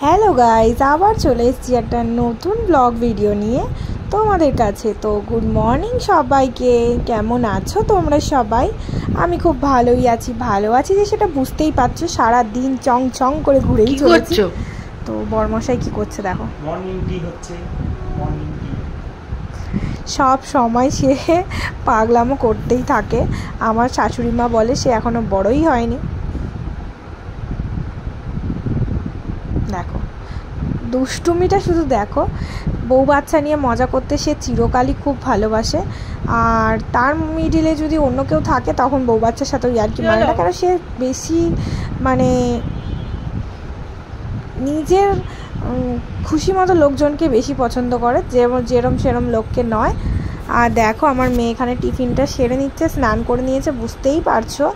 Hello guys, আবার চলে এসেছি একটা নতুন ব্লগ ভিডিও নিয়ে তোমাদের কাছে। তো গুড মর্নিং সবাইকে, কেমন আছো তোমরা সবাই? আমি খুব ভালোই আছি, ভালো আছি যে সেটা বুঝতেই পারছো। সারা দিন চং চং করে ঘুরেই চলেছি। তো বরমশাই কি করছে দেখো, মর্নিং টি হচ্ছে। সব সময় সে পাগলামো করতেই থাকে। আমার শাশুড়ি মা বলে সে এখনো বড়ই হয়নি। দেখো দুষ্টুমিটা শুধু দেখো, বউ বাচ্চা নিয়ে মজা করতে সে চিরকালই খুব ভালোবাসে। আর তার মিডিলে যদি অন্য কেউ থাকে তখন বউ বাচ্চার সাথেও ইয়ার্কি মারে না, কারণ সে বেশি মানে নিজের খুশি মতো লোকজনকে বেশি পছন্দ করে, যেরম সেরম লোককে নয়। আর দেখো আমার মেয়ে এখানে টিফিনটা সেরে নিচ্ছে, স্নান করে নিয়েছে, বুঝতেই পারছো।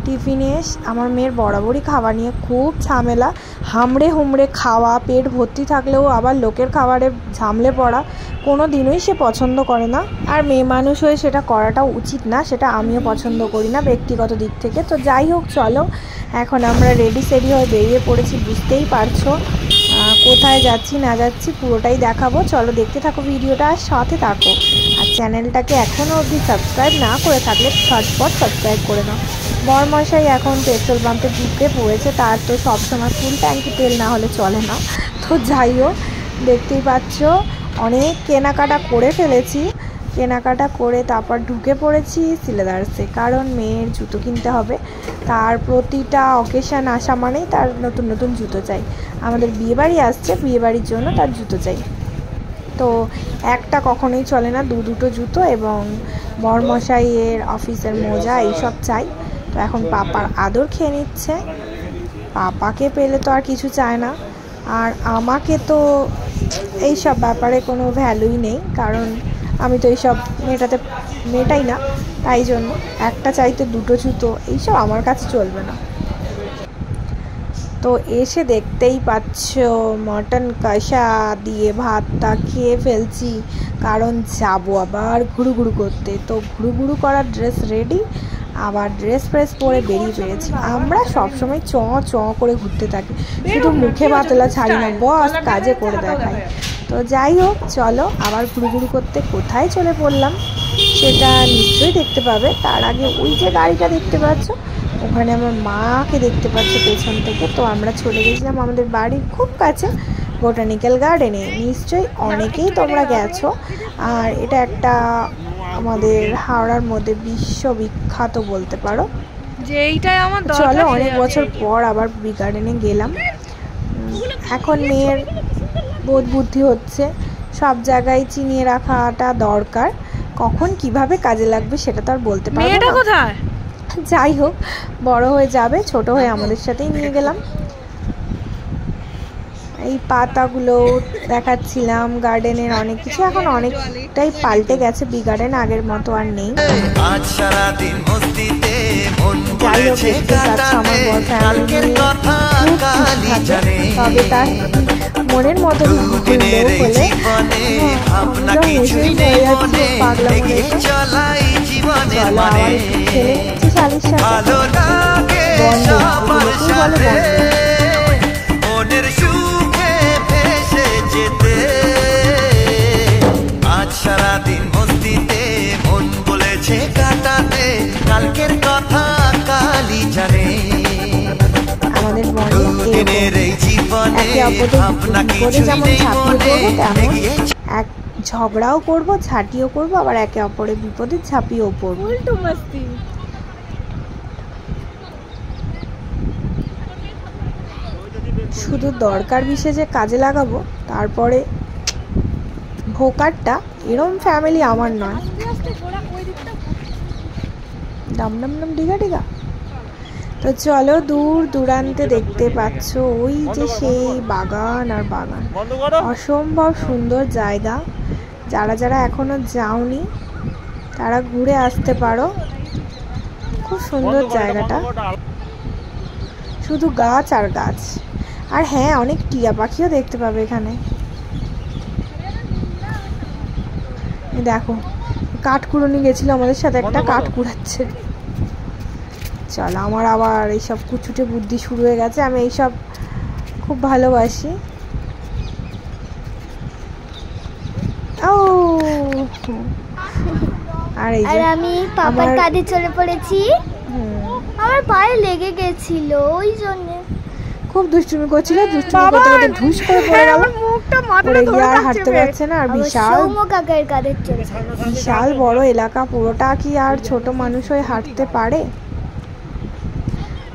টিফিনে আমার মেয়ের বরাবরই খাওয়া নিয়ে খুব ঝামেলা, হামড়ে হুমড়ে খাওয়া, পেট ভর্তি থাকলেও আবার লোকের খাবারে ঝামলে পড়া কোনো দিনই সে পছন্দ করে না। আর মেয়ে মানুষ হয়ে সেটা করাটাও উচিত না, সেটা আমিও পছন্দ করি না ব্যক্তিগত দিক থেকে। তো যাই হোক, চলো এখন আমরা রেডি সেডি হয়ে বেরিয়ে পড়েছি, বুঝতেই পারছো। কোথায় যাচ্ছি না যাচ্ছি পুরোটাই দেখাবো, চলো দেখতে থাকো ভিডিওটা, সাথে থাকো। আর চ্যানেলটাকে এখনও অবধি সাবস্ক্রাইব না করে থাকলে ঝটপট সাবস্ক্রাইব করে নাও। বরমশাই এখন পেট্রোল পাম্পে ঢুকে পড়েছে, তার তো সবসময় ফুল ট্যাঙ্কি তেল না হলে চলে না। তো যাই হোক, দেখতেই পাচ্ছ অনেক কেনাকাটা করে ফেলেছি। কেনাকাটা করে তারপর ঢুকে পড়েছি সিলেদার্সে, কারণ মেয়ের জুতো কিনতে হবে। তার প্রতিটা অকেশান আসা মানেই তার নতুন নতুন জুতো চাই। আমাদের বিয়েবাড়ি আসছে, বিয়েবাড়ির জন্য তার জুতো চাই। তো একটা কখনোই চলে না, দুটো জুতো এবং বরমশাইয়ের অফিসের মোজা এইসব চাই। তো এখন পাপার আদর খেয়ে নিচ্ছে, পাপাকে পেলে তো আর কিছু চায় না। আর আমাকে তো এইসব ব্যাপারে কোনো ভ্যালুই নেই, কারণ আমি তো এইসব মেটাই না। তাই জন্য একটা চাইতে দুটো জুতো এইসব আমার কাছে চলবে না। তো এসে দেখতেই পাচ্ছ মটন কষা দিয়ে ভাতটা খেয়ে ফেলছি, কারণ যাবো আবার ঘুরু করতে। তো ঘুরু করার ড্রেস রেডি, আবার ড্রেস ফ্রেস পরে বেরিয়ে পেরেছি। আমরা সবসময় চ করে ঘুরতে থাকি, শুধু মুখে বাতলা ছাড়ি না, বস কাজে করে দেখাই। তো যাই হোক, চলো আবার ঘুরু করতে কোথায় চলে পড়লাম সেটা নিশ্চয়ই দেখতে পাবে। তার আগে ওই যে গাড়িটা দেখতে পাচ্ছ, ওখানে আমার মাকে দেখতে পাচ্ছ পেছন থেকে। তো আমরা চলে গেছিলাম আমাদের বাড়ির খুব কাছে বোটানিক্যাল গার্ডেনে, নিশ্চয়ই অনেকেই তোমরা গেছো। আর এটা একটা আমাদের হাওড়ার মধ্যে বিশ্ববিখ্যাত বলতে পারো। চলো অনেক বছর পর আবার বি গার্ডেনে গেলাম। এখন মেয়ের বোধ বুদ্ধি হচ্ছে, সব জায়গায় চিনিয়ে রাখাটা দরকার, কখন কিভাবে কাজে লাগবে সেটা তো আর বলতে পারবো না। যাই হোক, বড় হয়ে যাবে, ছোট হয়ে আমাদের সাথেই নিয়ে গেলাম। এই পাতাগুলো দেখাচ্ছিলাম, গার্ডেনের অনেক কিছু এখন অনেকটাই পাল্টে গেছে, বি গার্ডেন আগের মতো আর নেই। যাই হোক, দেখতে পাচ্ছ আমার বর ফ্যামিলি তবে তার মনের মতো হলেও হলে মুসলিম হয়ে যাচ্ছে পাগলা মনে। চলো আবার একটু খেলে নিচ্ছি শালির সাথে, বন্ধ বলে সারাদিন মস্তিতে মন বলেছে কাটাতে, কালকের কথা কালই জানে। আমাদের বনের এই জীবনে ভাবনা কিছু নেই মনে, এক ঝগড়াও করবো, ঝাঁটিও করবো, আবার একে অপরের বিপদে ঝাঁপিয়েও পড়বো। শুধু দরকার বিশেষে কাজে লাগাবো, তারপরে ভোকারটা এরম ফ্যামিলি আমার নয়। ডাম ডিগা। তো চলো, দূরান্তে দেখতে পাচ্ছ ওই যে সেই বাগান আর বাগান, অসম্ভব সুন্দর জায়গা। যারা এখনো যাওনি তারা ঘুরে আসতে পারো, খুব সুন্দর জায়গাটা, শুধু গাছ আর গাছ। আর হ্যাঁ, অনেক টিয়া পাখিও দেখতে পাবে এখানে। দেখো কাঠকুড়ুনি গেছিল আমাদের সাথে, একটা কাঠ কুড়াচ্ছে। চলো, আমার আবার এইসব কুচুটে বুদ্ধি শুরু হয়ে গেছে, আমি এইসব খুব ভালোবাসি। ও আর এই যে আমি পাপার কাঁধে চলে পড়েছি। আমার পায়ে লেগে গেছিল, ওই জন্য খুব দুষ্টুমি করছিল। দুষ্টুমি করতে করতে ঢুস করে পড়ে গেল, পড়ে গিয়ে আর হাঁটতে পারছে না। আর বিশাল বড় এলাকা পুরোটা, কি আর ছোট মানুষ হয়ে হাঁটতে পারে?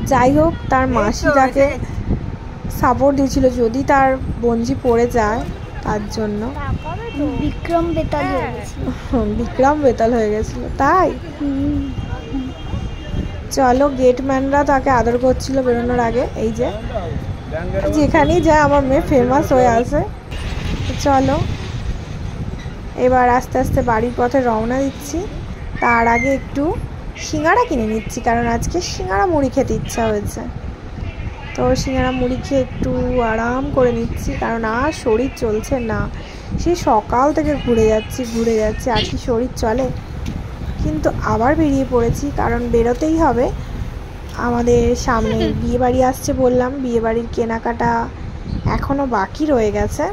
যাই হোক, তার মাসি তাকে সাপোর্ট দিয়েছিল যদি তার বঞ্জি পড়ে যায়, তার জন্য। বিক্রম বেতাল হয়ে গেছিল। বিক্রম বেতাল হয়ে গেছিল, তাই? চলো, গেটম্যানরা তাকে আদর করছিল বেরোনোর আগে। এই যে যেখানেই যায় আমার মেয়ে ফেমাস হয়ে আসে। চলো এবার আস্তে আস্তে বাড়ির পথে রওনা দিচ্ছি। তার আগে একটু সিঙ্গাড়া কিনে নিচ্ছি, কারণ আজকে সিঙ্গাড়া মুড়ি খেতে ইচ্ছা হয়েছে। তো সিঙ্গাড়া মুড়ি খেয়ে একটু আরাম করে নিচ্ছি, কারণ আর শরীর চলছে না। সেই সকাল থেকে ঘুরে যাচ্ছি, আর কি শরীর চলে? কিন্তু আবার বেরিয়ে পড়েছি, কারণ বেরোতেই হবে। আমাদের সামনে বিয়েবাড়ি আসছে বললাম, বিয়েবাড়ির কেনাকাটা এখনও বাকি রয়ে গেছে।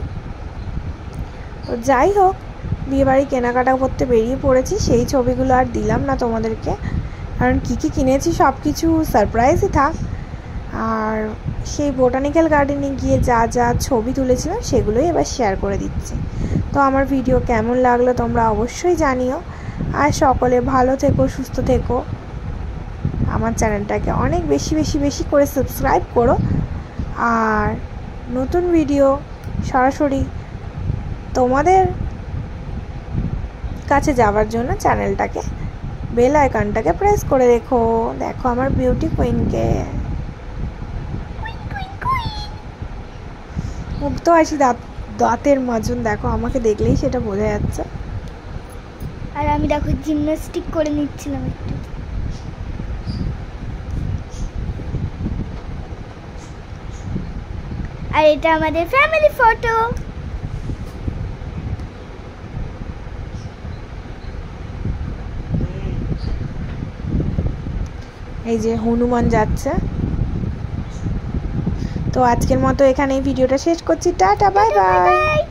তো যাই হোক, বিয়েবাড়ি কেনাকাটা করতে বেরিয়ে পড়েছি। সেই ছবিগুলো আর দিলাম না তোমাদেরকে, কারণ কী কী কিনেছি সব কিছু সারপ্রাইজই থাক। আর সেই বোটানিক্যাল গার্ডেনে গিয়ে যা যা ছবি তুলেছিলাম সেগুলোই এবার শেয়ার করে দিচ্ছি। তো আমার ভিডিও কেমন লাগলো তোমরা অবশ্যই জানিও। আর সকলে ভালো থেকো, সুস্থ থেকো। আমার চ্যানেলটাকে অনেক বেশি করে সাবস্ক্রাইব করো। আর নতুন ভিডিও সরাসরি তোমাদের কাছে যাওয়ার জন্য চ্যানেলটাকে, বেল আইকনটাকে প্রেস করে দেখো আমার বিউটি কুইনকে। মুগ্ধ আসি দাঁতের মাজন, দেখো আমাকে দেখলেই সেটা বোঝা যাচ্ছে। আর আমি দেখো জিমন্যাস্টিক করে নিচ্ছিলাম একটু। আর এটা আমাদের ফ্যামিলি ফটো। এই যে হনুমান যাচ্ছে। তো আজকের মতো এখানেই ভিডিওটা শেষ করছি। Tata, bye bye.